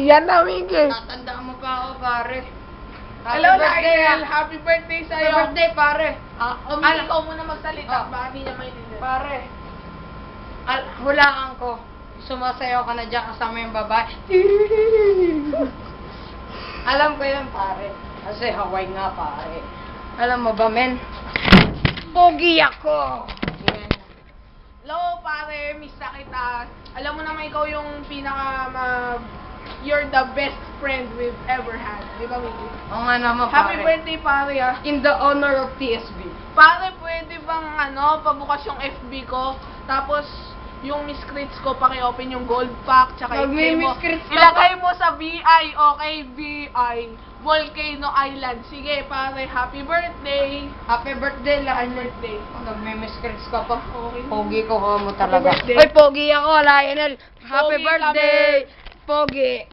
Yan na, Miki. Tatandaan mo pa ako, pare. Hello, Lionel. Happy birthday Happy sa'yo. birthday, pare. Miki, ikaw muna magsalita. Ah. Baka hindi niya maintindihan. Pare. Hulaan ko. Sumasayaw ka na dyan kasama yung babae. Alam ko yan, pare. Kasi Hawaii nga, pare. Alam mo ba, men? Pogi ako! Hello, pare. Miss na kita. Alam mo naman ikaw yung you're the best friend we've ever had. Di ba, Miki? Oo nga naman, pare. Happy birthday, pare, ah. In the honor of TSB. Pare, pwede bang, pabukas yung FB ko, tapos, yung Miss Crits ko, paki-open yung gold pack, tsaka Pag may i-play mo. Miss Crits ka Ilagay mo sa VI, okay, VI. Volcano Island. Sige, pare, happy birthday. Happy birthday, Happy Lionel. birthday. Nagme-miscreeds ka pa. Okay. Pogi ko mo talaga. birthday. Oy, pogi ako, Lionel. Happy Pogi birthday. Pogi.